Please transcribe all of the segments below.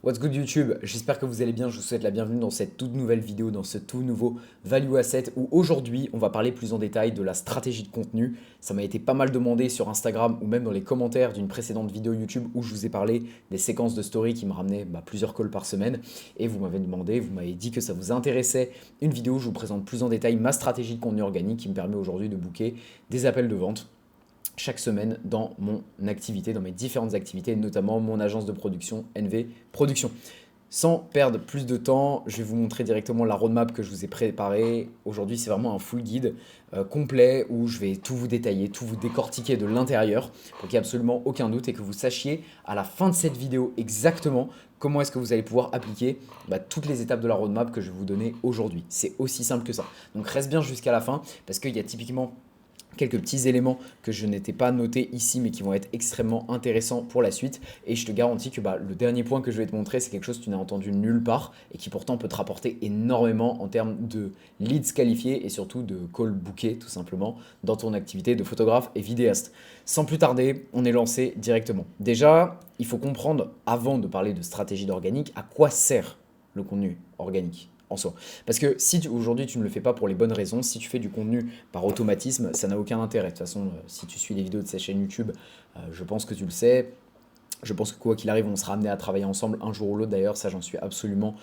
What's good YouTube? J'espère que vous allez bien, je vous souhaite la bienvenue dans cette toute nouvelle vidéo, dans ce tout nouveau Value Asset où aujourd'hui on va parler plus en détail de la stratégie de contenu. Ça m'a été pas mal demandé sur Instagram ou même dans les commentaires d'une précédente vidéo YouTube où je vous ai parlé des séquences de story qui me ramenaient plusieurs calls par semaine. Et vous m'avez demandé, vous m'avez dit que ça vous intéressait une vidéo où je vous présente plus en détail ma stratégie de contenu organique qui me permet aujourd'hui de booker des appels de vente chaque semaine dans mon activité, dans mes différentes activités, notamment mon agence de production NV Production. Sans perdre plus de temps, je vais vous montrer directement la roadmap que je vous ai préparée. Aujourd'hui, c'est vraiment un full guide complet où je vais tout vous détailler, tout vous décortiquer de l'intérieur pour qu'il n'y ait absolument aucun doute et que vous sachiez à la fin de cette vidéo exactement comment est-ce que vous allez pouvoir appliquer toutes les étapes de la roadmap que je vais vous donner aujourd'hui. C'est aussi simple que ça. Donc reste bien jusqu'à la fin parce qu'il y a typiquement quelques petits éléments que je n'étais pas notés ici mais qui vont être extrêmement intéressants pour la suite et je te garantis que le dernier point que je vais te montrer c'est quelque chose que tu n'as entendu nulle part et qui pourtant peut te rapporter énormément en termes de leads qualifiés et surtout de calls bookés tout simplement dans ton activité de photographe et vidéaste. Sans plus tarder, on est lancé directement. Déjà, il faut comprendre avant de parler de stratégie d'organique à quoi sert le contenu organique en soi. Parce que si aujourd'hui tu ne le fais pas pour les bonnes raisons, si tu fais du contenu par automatisme, ça n'a aucun intérêt. De toute façon, si tu suis les vidéos de cette chaîne YouTube, je pense que tu le sais. Je pense que quoi qu'il arrive, on sera amené à travailler ensemble un jour ou l'autre. D'ailleurs, ça j'en suis absolument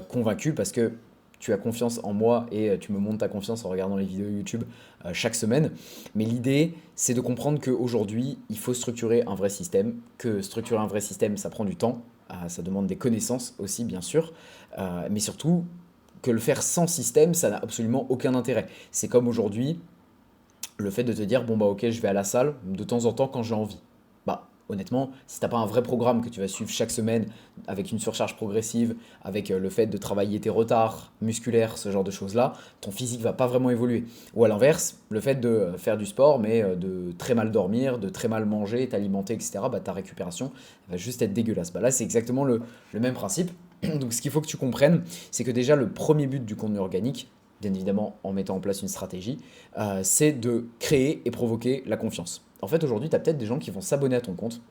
convaincu parce que tu as confiance en moi et tu me montres ta confiance en regardant les vidéos YouTube chaque semaine. Mais l'idée, c'est de comprendre qu'aujourd'hui, il faut structurer un vrai système, que structurer un vrai système, ça prend du temps, ça demande des connaissances aussi, bien sûr, mais surtout que le faire sans système, ça n'a absolument aucun intérêt. C'est comme aujourd'hui, le fait de te dire, bon bah ok, je vais à la salle de temps en temps quand j'ai envie. Honnêtement, si t'as pas un vrai programme que tu vas suivre chaque semaine avec une surcharge progressive, avec le fait de travailler tes retards musculaires, ce genre de choses-là, ton physique va pas vraiment évoluer. Ou à l'inverse, le fait de faire du sport, mais de très mal dormir, de très mal manger, t'alimenter, etc., ta récupération va juste être dégueulasse. Là, c'est exactement le même principe. Donc ce qu'il faut que tu comprennes, c'est que déjà le premier but du contenu organique, bien évidemment en mettant en place une stratégie, c'est de créer et provoquer la confiance. En fait, aujourd'hui, tu as peut-être des gens qui vont s'abonner à ton compte,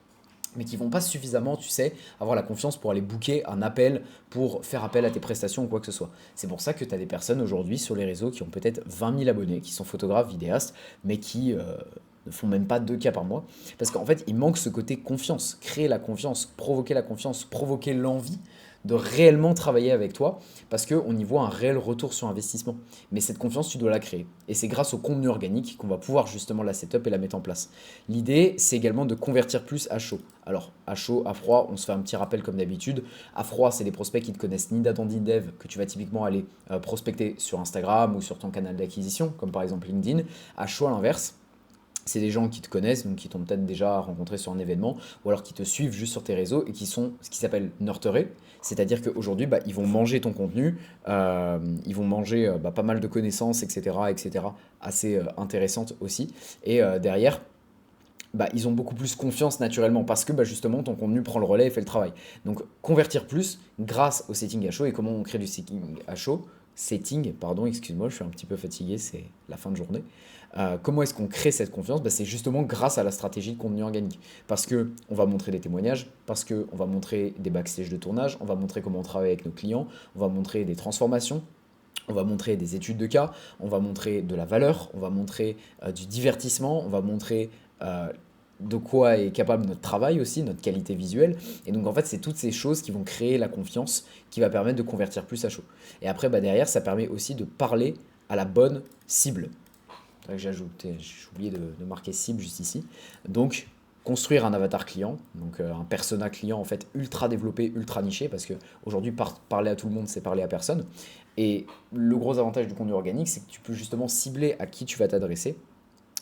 mais qui vont pas suffisamment, tu sais, avoir la confiance pour aller booker un appel, pour faire appel à tes prestations ou quoi que ce soit. C'est pour ça que tu as des personnes aujourd'hui sur les réseaux qui ont peut-être 20 000 abonnés, qui sont photographes, vidéastes, mais qui ne font même pas 2 cas par mois. Parce qu'en fait, il manque ce côté confiance, créer la confiance, provoquer l'envie de réellement travailler avec toi parce qu'on y voit un réel retour sur investissement. Mais cette confiance, tu dois la créer. Et c'est grâce au contenu organique qu'on va pouvoir justement la setup et la mettre en place. L'idée, c'est également de convertir plus à chaud. Alors, à chaud, à froid, on se fait un petit rappel comme d'habitude. À froid, c'est des prospects qui ne te connaissent ni d'Adam ni dev que tu vas typiquement aller prospecter sur Instagram ou sur ton canal d'acquisition, comme par exemple LinkedIn. À chaud, à l'inverse, c'est des gens qui te connaissent, donc qui t'ont peut-être déjà rencontré sur un événement, ou alors qui te suivent juste sur tes réseaux et qui sont ce qui s'appelle nurturés, c'est-à-dire qu'aujourd'hui, ils vont manger ton contenu, ils vont manger pas mal de connaissances, etc., assez intéressantes aussi. Et derrière, ils ont beaucoup plus confiance naturellement parce que justement ton contenu prend le relais et fait le travail. Donc convertir plus grâce au setting à chaud et comment on crée du setting à chaud. Setting, pardon, excuse-moi, je suis un petit peu fatigué, c'est la fin de journée. Comment est-ce qu'on crée cette confiance? C'est justement grâce à la stratégie de contenu organique. Parce que on va montrer des témoignages, parce qu'on va montrer des backstage de tournage, on va montrer comment on travaille avec nos clients, on va montrer des transformations, on va montrer des études de cas, on va montrer de la valeur, on va montrer du divertissement, on va montrer de quoi est capable notre travail aussi, notre qualité visuelle. Et donc en fait, c'est toutes ces choses qui vont créer la confiance, qui va permettre de convertir plus à chaud. Et après, derrière, ça permet aussi de parler à la bonne cible. C'est vrai que j'ai oublié de marquer cible juste ici. Donc, construire un avatar client, donc un persona client en fait ultra développé, ultra niché, parce que aujourd'hui parler à tout le monde, c'est parler à personne. Et le gros avantage du contenu organique, c'est que tu peux justement cibler à qui tu vas t'adresser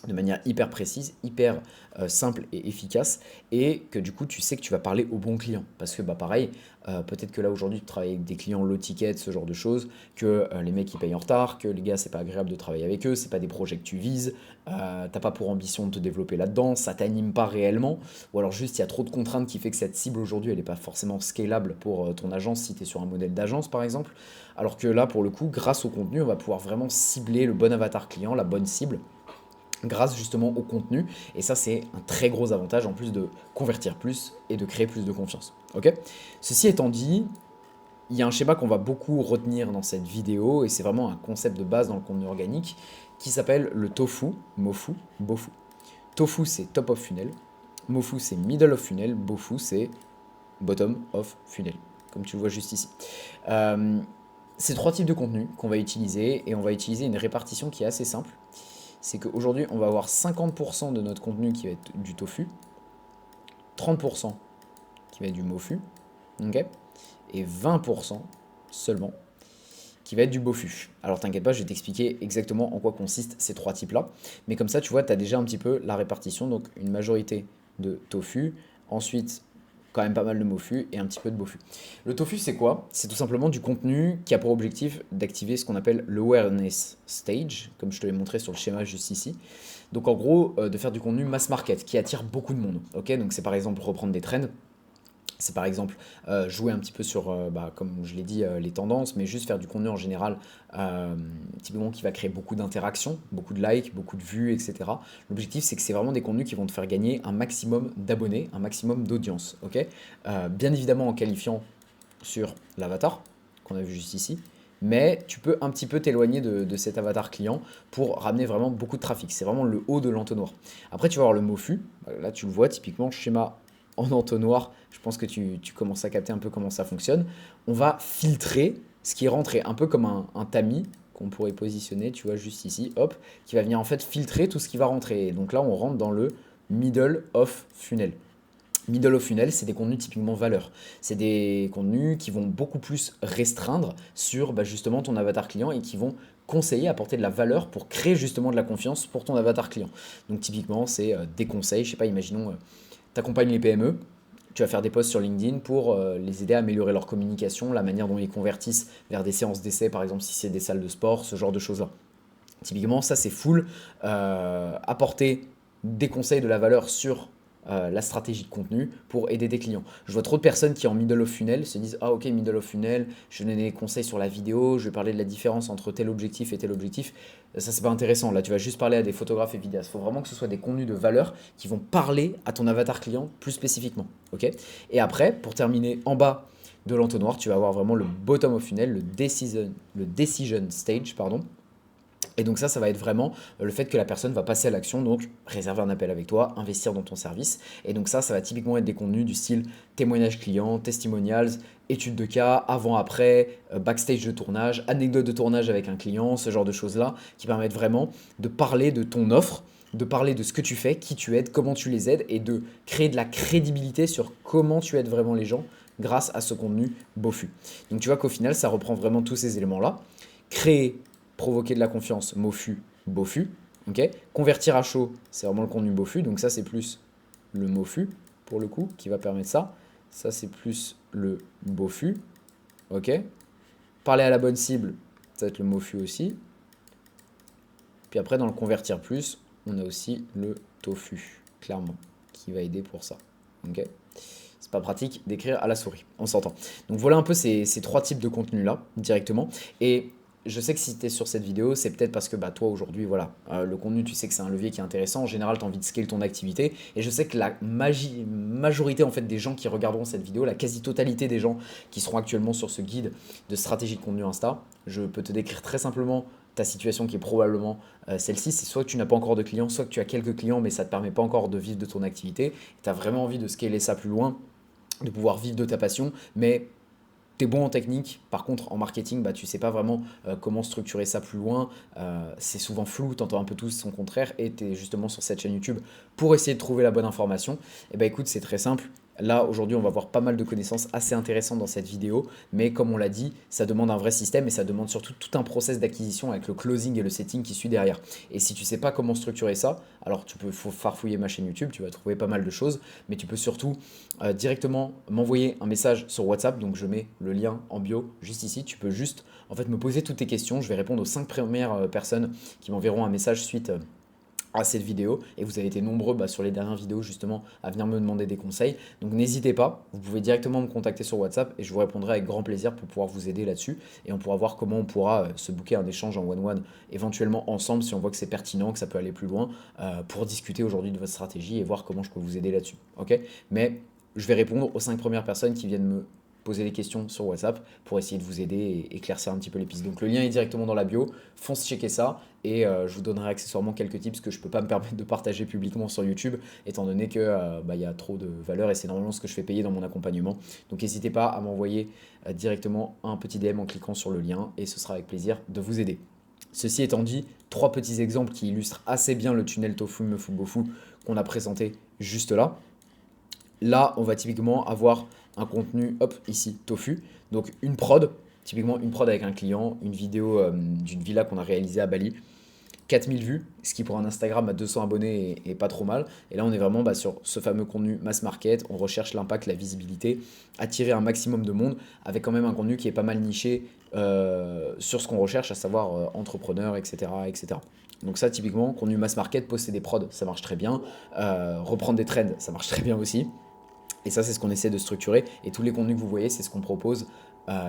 de manière hyper précise, hyper simple et efficace, et que du coup tu sais que tu vas parler au bon client. Parce que pareil, peut-être que là aujourd'hui tu travailles avec des clients low ticket, ce genre de choses, que les mecs ils payent en retard, que les gars c'est pas agréable de travailler avec eux, c'est pas des projets que tu vises, t'as pas pour ambition de te développer là-dedans, ça t'anime pas réellement, ou alors juste il y a trop de contraintes qui fait que cette cible aujourd'hui elle est pas forcément scalable pour ton agence si tu es sur un modèle d'agence par exemple. Alors que là pour le coup, grâce au contenu, on va pouvoir vraiment cibler le bon avatar client, la bonne cible grâce justement au contenu. Et ça, c'est un très gros avantage en plus de convertir plus et de créer plus de confiance. Ok. Ceci étant dit, il y a un schéma qu'on va beaucoup retenir dans cette vidéo et c'est vraiment un concept de base dans le contenu organique qui s'appelle le tofu, mofu, bofu. Tofu, c'est top of funnel. Mofu, c'est middle of funnel. Bofu, c'est bottom of funnel, comme tu le vois juste ici. C'est 3 types de contenus qu'on va utiliser et on va utiliser une répartition qui est assez simple. C'est qu'aujourd'hui, on va avoir 50% de notre contenu qui va être du tofu, 30% qui va être du mofu, ok, et 20% seulement qui va être du bofu. Alors t'inquiète pas, je vais t'expliquer exactement en quoi consistent ces 3 types-là. Mais comme ça, tu vois, tu as déjà un petit peu la répartition. Donc une majorité de tofu, ensuite quand même pas mal de mofu et un petit peu de bofu. Le tofu, c'est quoi? C'est tout simplement du contenu qui a pour objectif d'activer ce qu'on appelle l'awareness stage, comme je te l'ai montré sur le schéma juste ici. Donc en gros, de faire du contenu mass market qui attire beaucoup de monde. Ok, donc c'est par exemple reprendre des trends. C'est par exemple jouer un petit peu sur, comme je l'ai dit, les tendances, mais juste faire du contenu en général, typiquement qui va créer beaucoup d'interactions, beaucoup de likes, beaucoup de vues, etc. L'objectif, c'est que c'est vraiment des contenus qui vont te faire gagner un maximum d'abonnés, un maximum d'audience. Ok. Bien évidemment en qualifiant sur l'avatar qu'on a vu juste ici, mais tu peux un petit peu t'éloigner de cet avatar client pour ramener vraiment beaucoup de trafic. C'est vraiment le haut de l'entonnoir. Après, tu vas avoir le MOFU. Là, tu le vois typiquement, schéma en entonnoir. Je pense que tu commences à capter un peu comment ça fonctionne. On va filtrer ce qui est rentré, un peu comme un tamis qu'on pourrait positionner, tu vois, juste ici, hop, qui va venir en fait filtrer tout ce qui va rentrer. Et donc là, on rentre dans le middle of funnel. Middle of funnel, c'est des contenus typiquement valeurs. C'est des contenus qui vont beaucoup plus restreindre sur justement ton avatar client et qui vont conseiller, apporter de la valeur pour créer justement de la confiance pour ton avatar client. Donc typiquement, c'est des conseils, je sais pas, imaginons, tu accompagnes les PME, tu vas faire des posts sur LinkedIn pour les aider à améliorer leur communication, la manière dont ils convertissent vers des séances d'essai, par exemple si c'est des salles de sport, ce genre de choses-là. Typiquement, ça c'est full, apporter des conseils de la valeur sur la stratégie de contenu pour aider des clients. Je vois trop de personnes qui en middle of funnel se disent ah ok middle of funnel, je vais donner des conseils sur la vidéo, je vais parler de la différence entre tel objectif et tel objectif. Ça c'est pas intéressant, là tu vas juste parler à des photographes et vidéastes. Il faut vraiment que ce soit des contenus de valeur qui vont parler à ton avatar client plus spécifiquement. Ok. Et après, pour terminer en bas de l'entonnoir, tu vas avoir vraiment le bottom of funnel, le decision stage, pardon. Et donc ça va être vraiment le fait que la personne va passer à l'action, donc réserver un appel avec toi, investir dans ton service. Et donc ça va typiquement être des contenus du style témoignage client, testimonials, études de cas, avant-après, backstage de tournage, anecdote de tournage avec un client, ce genre de choses-là, qui permettent vraiment de parler de ton offre, de parler de ce que tu fais, qui tu aides, comment tu les aides, et de créer de la crédibilité sur comment tu aides vraiment les gens grâce à ce contenu bofu. Donc tu vois qu'au final, ça reprend vraiment tous ces éléments-là. Créer, provoquer de la confiance, mofu, bofu. Okay. Convertir à chaud, c'est vraiment le contenu bofu. Donc ça, c'est plus le mofu, pour le coup, qui va permettre ça. Ça, c'est plus le bofu. Ok. Parler à la bonne cible, ça va être le mofu aussi. Puis après, dans le convertir plus, on a aussi le tofu, clairement, qui va aider pour ça. Ok. C'est pas pratique d'écrire à la souris, on s'entend. Donc voilà un peu ces 3 types de contenus-là, directement. Et je sais que si tu es sur cette vidéo, c'est peut-être parce que toi aujourd'hui, voilà, le contenu, tu sais que c'est un levier qui est intéressant. En général, tu as envie de scaler ton activité. Et je sais que la majorité en fait, des gens qui regarderont cette vidéo, la quasi-totalité des gens qui seront actuellement sur ce guide de stratégie de contenu Insta, je peux te décrire très simplement ta situation qui est probablement celle-ci. C'est soit que tu n'as pas encore de clients, soit que tu as quelques clients, mais ça ne te permet pas encore de vivre de ton activité. Tu as vraiment envie de scaler ça plus loin, de pouvoir vivre de ta passion, mais tu es bon en technique, par contre en marketing, tu sais pas vraiment comment structurer ça plus loin, c'est souvent flou, tu entends un peu tout son contraire, et tu es justement sur cette chaîne YouTube pour essayer de trouver la bonne information. Et écoute, c'est très simple. Là, aujourd'hui, on va voir pas mal de connaissances assez intéressantes dans cette vidéo, mais comme on l'a dit, ça demande un vrai système et ça demande surtout tout un process d'acquisition avec le closing et le setting qui suit derrière. Et si tu sais pas comment structurer ça, alors tu peux farfouiller ma chaîne YouTube, tu vas trouver pas mal de choses, mais tu peux surtout directement m'envoyer un message sur WhatsApp, donc je mets le lien en bio juste ici. Tu peux juste en fait me poser toutes tes questions, je vais répondre aux 5 premières personnes qui m'enverront un message suite à cette vidéo et vous avez été nombreux sur les dernières vidéos justement à venir me demander des conseils. Donc n'hésitez pas, vous pouvez directement me contacter sur WhatsApp et je vous répondrai avec grand plaisir pour pouvoir vous aider là-dessus et on pourra voir comment on pourra se booker un échange en one-one éventuellement ensemble si on voit que c'est pertinent, que ça peut aller plus loin pour discuter aujourd'hui de votre stratégie et voir comment je peux vous aider là-dessus. Ok? Mais je vais répondre aux 5 premières personnes qui viennent me poser des questions sur WhatsApp pour essayer de vous aider et éclaircir un petit peu les pistes. Donc le lien est directement dans la bio, fonce checker ça et je vous donnerai accessoirement quelques tips que je ne peux pas me permettre de partager publiquement sur YouTube étant donné que y a trop de valeur et c'est normalement ce que je fais payer dans mon accompagnement. Donc n'hésitez pas à m'envoyer directement un petit DM en cliquant sur le lien et ce sera avec plaisir de vous aider. Ceci étant dit, 3 petits exemples qui illustrent assez bien le tunnel Tofu Mefu Bofu qu'on a présenté juste là. Là, on va typiquement avoir un contenu, hop, ici, tofu. Donc une prod, typiquement une prod avec un client, une vidéo d'une villa qu'on a réalisée à Bali. 4000 vues, ce qui pour un Instagram à 200 abonnés est pas trop mal. Et là, on est vraiment sur ce fameux contenu mass market. On recherche l'impact, la visibilité, attirer un maximum de monde avec quand même un contenu qui est pas mal niché sur ce qu'on recherche, à savoir entrepreneur, etc., etc. Donc ça, typiquement, contenu mass market, poster des prods, ça marche très bien. Reprendre des trends, ça marche très bien aussi. Et ça, c'est ce qu'on essaie de structurer. Et tous les contenus que vous voyez, c'est ce qu'on propose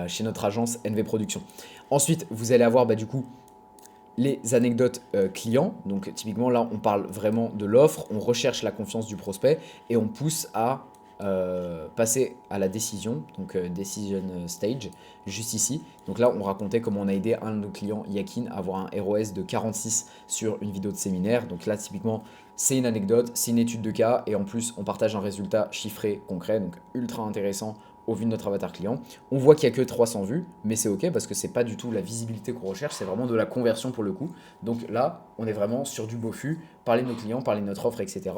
chez notre agence NV Production. Ensuite, vous allez avoir du coup les anecdotes clients. Donc typiquement, là, on parle vraiment de l'offre. On recherche la confiance du prospect et on pousse à passer à la décision. Donc decision stage, juste ici. Donc là, on racontait comment on a aidé un de nos clients, Yakin, à avoir un ROS de 46 sur une vidéo de séminaire. Donc là, typiquement, c'est une anecdote, c'est une étude de cas et en plus on partage un résultat chiffré concret, donc ultra intéressant au vu de notre avatar client. On voit qu'il n'y a que 300 vues, mais c'est ok parce que c'est pas du tout la visibilité qu'on recherche, c'est vraiment de la conversion pour le coup. Donc là, on est vraiment sur du BOFU, parler de nos clients, parler de notre offre, etc.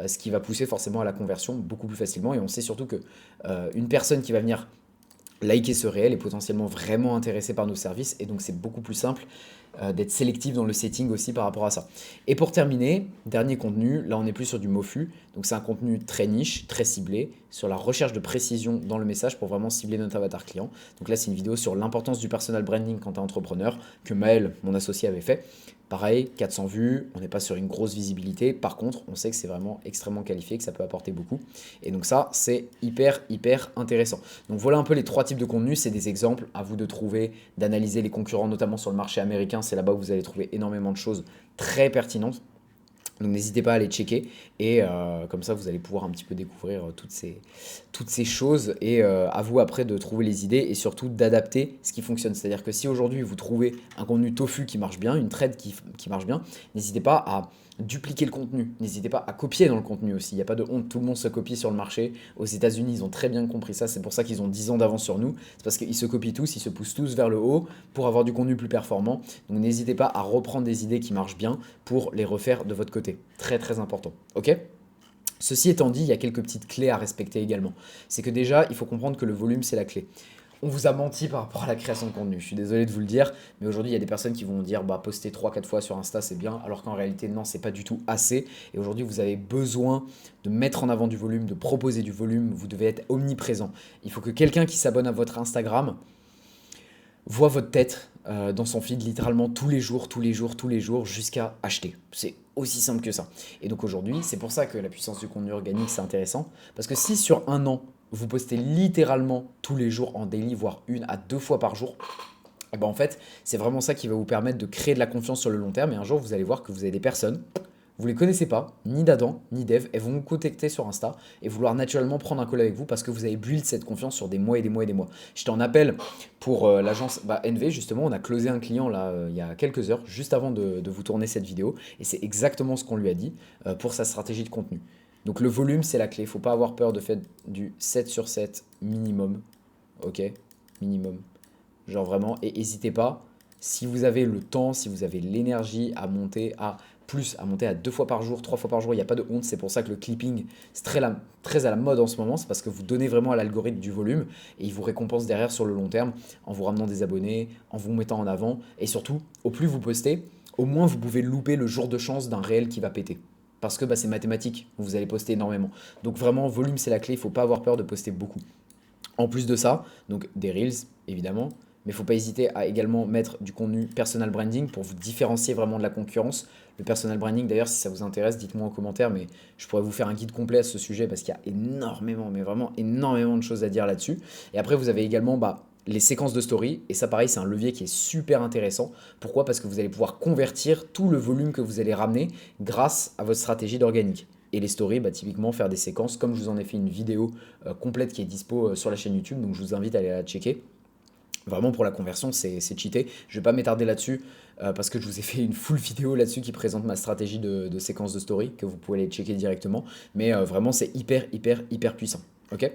Ce qui va pousser forcément à la conversion beaucoup plus facilement et on sait surtout que une personne qui va venir liker ce réel est potentiellement vraiment intéressé par nos services et donc c'est beaucoup plus simple d'être sélectif dans le setting aussi par rapport à ça. Et pour terminer, dernier contenu, là on est plus sur du MOFU, donc c'est un contenu très niche, très ciblé, sur la recherche de précision dans le message pour vraiment cibler notre avatar client. Donc là c'est une vidéo sur l'importance du personal branding quand tu es entrepreneur, que Maël, mon associé, avait fait. Pareil, 400 vues, on n'est pas sur une grosse visibilité, par contre on sait que c'est vraiment extrêmement qualifié, que ça peut apporter beaucoup. Et donc ça c'est hyper intéressant. Donc voilà un peu les 3 types de contenus, c'est des exemples, à vous de trouver, d'analyser les concurrents notamment sur le marché américain, c'est là-bas où vous allez trouver énormément de choses très pertinentes. Donc n'hésitez pas à les checker et comme ça vous allez pouvoir un petit peu découvrir toutes ces choses et à vous après de trouver les idées et surtout d'adapter ce qui fonctionne. C'est-à-dire que si aujourd'hui vous trouvez un contenu tofu qui marche bien, une trade qui marche bien, n'hésitez pas à dupliquer le contenu, n'hésitez pas à copier dans le contenu aussi, il n'y a pas de honte, tout le monde se copie sur le marché. Aux États-Unis ils ont très bien compris ça, c'est pour ça qu'ils ont 10 ans d'avance sur nous, c'est parce qu'ils se copient tous, ils se poussent tous vers le haut pour avoir du contenu plus performant. Donc n'hésitez pas à reprendre des idées qui marchent bien pour les refaire de votre côté, très important, ok? Ceci étant dit, il y a quelques petites clés à respecter également. C'est que déjà, il faut comprendre que le volume, c'est la clé. On vous a menti par rapport à la création de contenu. Je suis désolé de vous le dire, mais aujourd'hui, il y a des personnes qui vont dire poster 3-4 fois sur Insta, c'est bien, alors qu'en réalité, non, c'est pas du tout assez. Et aujourd'hui, vous avez besoin de mettre en avant du volume, de proposer du volume. Vous devez être omniprésent. Il faut que quelqu'un qui s'abonne à votre Instagram voit votre tête dans son feed littéralement tous les jours, jusqu'à acheter. C'est aussi simple que ça. Et donc aujourd'hui, c'est pour ça que la puissance du contenu organique, c'est intéressant. Parce que si sur un an, vous postez littéralement tous les jours en daily, voire 1 à 2 fois par jour, et en fait, c'est vraiment ça qui va vous permettre de créer de la confiance sur le long terme. Et un jour, vous allez voir que vous avez des personnes, vous les connaissez pas, ni d'Adam, ni d'Eve, elles vont vous contacter sur Insta et vouloir naturellement prendre un call avec vous parce que vous avez build cette confiance sur des mois et des mois et des mois. J'étais en appel pour l'agence NV, justement, on a closé un client là il y a quelques heures, juste avant de vous tourner cette vidéo, et c'est exactement ce qu'on lui a dit pour sa stratégie de contenu. Donc le volume, c'est la clé, faut pas avoir peur de faire du 7 sur 7 minimum, ok? Minimum. Genre vraiment, et n'hésitez pas, si vous avez le temps, si vous avez l'énergie à monter à plus, à monter à 2 fois par jour, 3 fois par jour, il n'y a pas de honte, c'est pour ça que le clipping, c'est très à la mode en ce moment, c'est parce que vous donnez vraiment à l'algorithme du volume et il vous récompense derrière sur le long terme en vous ramenant des abonnés, en vous mettant en avant et surtout, au plus vous postez, au moins vous pouvez louper le jour de chance d'un réel qui va péter. Parce que c'est mathématique, vous allez poster énormément. Donc vraiment, volume c'est la clé, il ne faut pas avoir peur de poster beaucoup. En plus de ça, donc des Reels, évidemment, mais il ne faut pas hésiter à également mettre du contenu personal branding pour vous différencier vraiment de la concurrence. Le personal branding, d'ailleurs, si ça vous intéresse, dites-moi en commentaire, mais je pourrais vous faire un guide complet à ce sujet parce qu'il y a énormément, mais vraiment énormément de choses à dire là-dessus. Et après, vous avez également les séquences de story, et ça pareil, c'est un levier qui est super intéressant. Pourquoi? Parce que vous allez pouvoir convertir tout le volume que vous allez ramener grâce à votre stratégie d'organique. Et les stories, typiquement faire des séquences, comme je vous en ai fait une vidéo complète qui est dispo sur la chaîne YouTube, donc je vous invite à aller la checker. Vraiment pour la conversion, c'est cheaté. Je vais pas m'étarder là-dessus parce que je vous ai fait une full vidéo là-dessus qui présente ma stratégie de séquence de story que vous pouvez aller checker directement. Mais vraiment, c'est hyper puissant. Ok?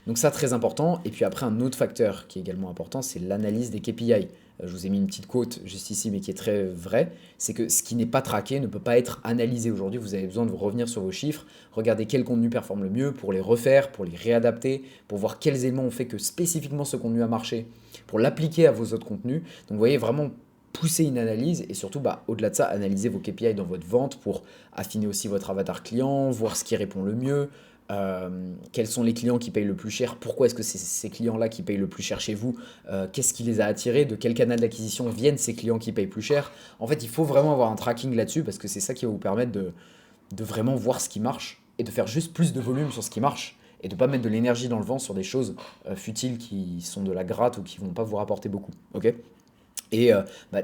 Donc ça, très important. Et puis après, un autre facteur qui est également important, c'est l'analyse des KPI. Je vous ai mis une petite quote juste ici, mais qui est très vraie. C'est que ce qui n'est pas traqué ne peut pas être analysé. Aujourd'hui, vous avez besoin de vous revenir sur vos chiffres, regarder quel contenu performe le mieux pour les refaire, pour les réadapter, pour voir quels éléments ont fait que spécifiquement ce contenu a marché, pour l'appliquer à vos autres contenus. Donc vous voyez, vraiment pousser une analyse et surtout, au-delà de ça, analyser vos KPI dans votre vente pour affiner aussi votre avatar client, voir ce qui répond le mieux, quels sont les clients qui payent le plus cher, pourquoi est-ce que c'est ces clients-là qui payent le plus cher chez vous, qu'est-ce qui les a attirés, de quel canal d'acquisition viennent ces clients qui payent plus cher. En fait, il faut vraiment avoir un tracking là-dessus parce que c'est ça qui va vous permettre de vraiment voir ce qui marche et de faire juste plus de volume sur ce qui marche et de ne pas mettre de l'énergie dans le vent sur des choses futiles qui sont de la gratte ou qui ne vont pas vous rapporter beaucoup. Ok? Et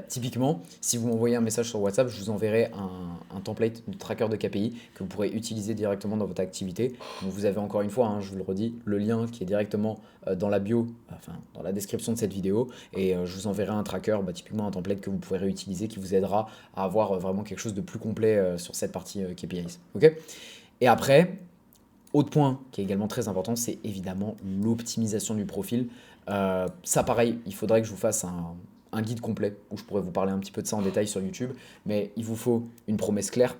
typiquement, si vous m'envoyez un message sur WhatsApp, je vous enverrai un template de tracker de KPI que vous pourrez utiliser directement dans votre activité. Donc vous avez encore une fois, je vous le redis, le lien qui est directement dans la bio, enfin dans la description de cette vidéo. Et je vous enverrai un tracker, typiquement un template que vous pourrez réutiliser qui vous aidera à avoir vraiment quelque chose de plus complet sur cette partie KPIs. Ok? Et après, autre point qui est également très important, c'est évidemment l'optimisation du profil. Ça, pareil, il faudrait que je vous fasse un guide complet où je pourrais vous parler un petit peu de ça en détail sur YouTube. Mais il vous faut une promesse claire,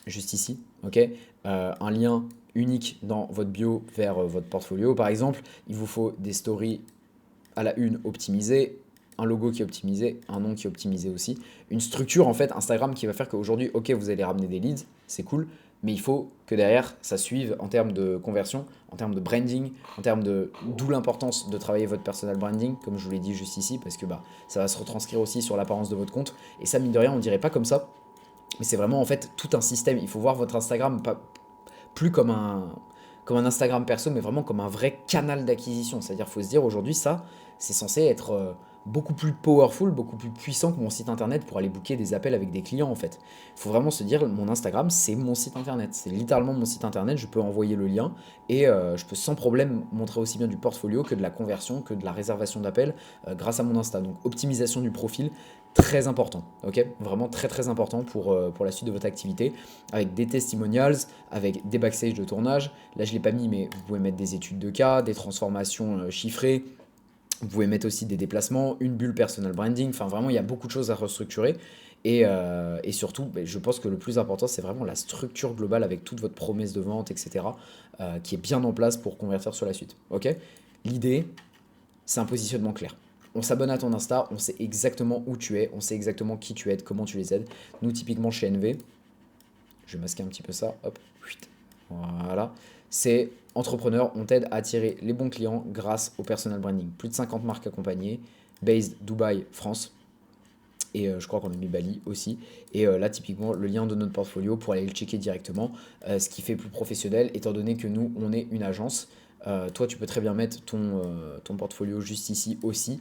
juste ici, ok? Un lien unique dans votre bio vers votre portfolio, par exemple. Il vous faut des stories à la une optimisées, un logo qui est optimisé, un nom qui est optimisé aussi. Une structure, en fait, Instagram qui va faire qu'aujourd'hui, ok, vous allez ramener des leads, c'est cool, mais il faut que derrière, ça suive en termes de conversion, en termes de branding, en termes de... D'où l'importance de travailler votre personal branding, comme je vous l'ai dit juste ici, parce que ça va se retranscrire aussi sur l'apparence de votre compte. Et ça, mine de rien, on dirait pas comme ça, mais c'est vraiment en fait tout un système. Il faut voir votre Instagram plus comme un Instagram perso, mais vraiment comme un vrai canal d'acquisition. C'est-à-dire, il faut se dire aujourd'hui, ça, c'est censé être beaucoup plus powerful, beaucoup plus puissant que mon site internet pour aller booker des appels avec des clients en fait. Il faut vraiment se dire, mon Instagram, c'est mon site internet. C'est littéralement mon site internet, je peux envoyer le lien et je peux sans problème montrer aussi bien du portfolio que de la conversion, que de la réservation d'appels grâce à mon Insta. Donc, optimisation du profil, très important, ok? Vraiment très important pour la suite de votre activité, avec des testimonials, avec des backstage de tournage. Là, je ne l'ai pas mis, mais vous pouvez mettre des études de cas, des transformations chiffrées. Vous pouvez mettre aussi des déplacements, une bulle personal branding. Enfin, vraiment, il y a beaucoup de choses à restructurer. Et surtout, je pense que le plus important, c'est vraiment la structure globale avec toute votre promesse de vente, etc., qui est bien en place pour convertir sur la suite. Ok? L'idée, c'est un positionnement clair. On s'abonne à ton Insta, on sait exactement où tu es, on sait exactement qui tu aides, comment tu les aides. Nous, typiquement chez NV, je vais masquer un petit peu ça, hop, voilà. C'est entrepreneur, on t'aide à attirer les bons clients grâce au personal branding. Plus de 50 marques accompagnées, based Dubaï, France. Et je crois qu'on a mis Bali aussi. Et là, typiquement, le lien de notre portfolio pour aller le checker directement. Ce qui fait plus professionnel, étant donné que nous, on est une agence. Toi, tu peux très bien mettre ton portfolio juste ici aussi.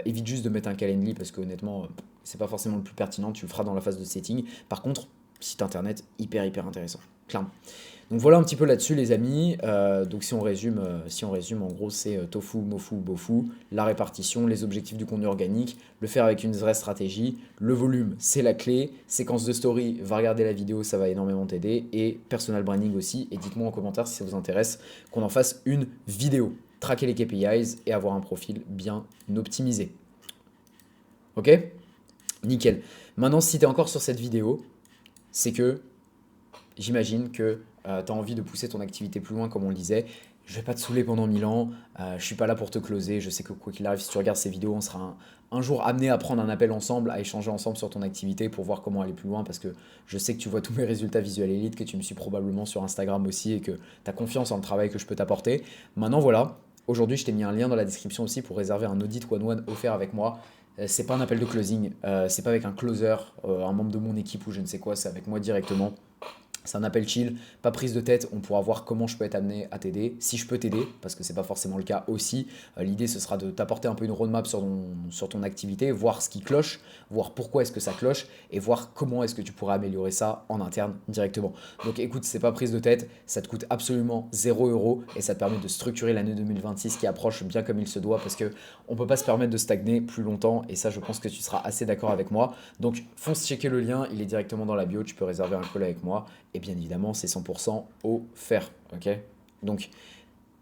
Évite juste de mettre un Calendly parce que honnêtement, c'est pas forcément le plus pertinent. Tu le feras dans la phase de setting. Par contre, site internet hyper intéressant, clairement. Donc voilà un petit peu là-dessus les amis. Donc si on résume, en gros c'est tofu, mofu, bofu, la répartition, les objectifs du contenu organique, le faire avec une vraie stratégie, le volume c'est la clé, séquence de story, va regarder la vidéo, ça va énormément t'aider, et personal branding aussi, et dites-moi en commentaire si ça vous intéresse qu'on en fasse une vidéo, traquer les KPIs et avoir un profil bien optimisé. Ok? Nickel. Maintenant si tu es encore sur cette vidéo, c'est que j'imagine que tu as envie de pousser ton activité plus loin, comme on le disait. Je vais pas te saouler pendant 1000 ans, je suis pas là pour te closer. Je sais que quoi qu'il arrive, si tu regardes ces vidéos, on sera un jour amené à prendre un appel ensemble, à échanger ensemble sur ton activité pour voir comment aller plus loin, parce que je sais que tu vois tous mes résultats visuels élites, que tu me suis probablement sur Instagram aussi et que tu as confiance en le travail que je peux t'apporter. Maintenant, voilà, Aujourd'hui, je t'ai mis un lien dans la description aussi pour réserver un audit one-one offert avec moi. C'est pas un appel de closing, c'est pas avec un closer, un membre de mon équipe ou je ne sais quoi, c'est avec moi directement. C'est un appel chill, pas prise de tête, on pourra voir comment je peux être amené à t'aider, si je peux t'aider, parce que c'est pas forcément le cas aussi. L'idée ce sera de t'apporter un peu une roadmap sur ton activité, voir ce qui cloche, voir pourquoi est-ce que ça cloche, et voir comment est-ce que tu pourrais améliorer ça en interne directement. Donc écoute, c'est pas prise de tête, ça te coûte absolument 0 € et ça te permet de structurer l'année 2026 qui approche bien comme il se doit, parce que on peut pas se permettre de stagner plus longtemps, et ça je pense que tu seras assez d'accord avec moi. Donc fonce checker le lien, il est directement dans la bio, tu peux réserver un call avec moi. Et bien évidemment, c'est 100% offert. Ok. Donc,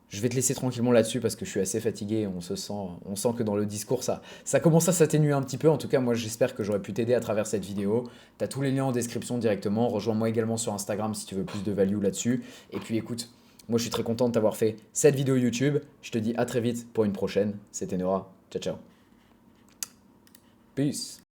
je vais te laisser tranquillement là-dessus parce que je suis assez fatigué. On sent que dans le discours, ça commence à s'atténuer un petit peu. En tout cas, moi, j'espère que j'aurais pu t'aider à travers cette vidéo. Tu as tous les liens en description directement. Rejoins-moi également sur Instagram si tu veux plus de value là-dessus. Et puis, écoute, moi, je suis très content de t'avoir fait cette vidéo YouTube. Je te dis à très vite pour une prochaine. C'était Nora. Ciao, ciao. Peace.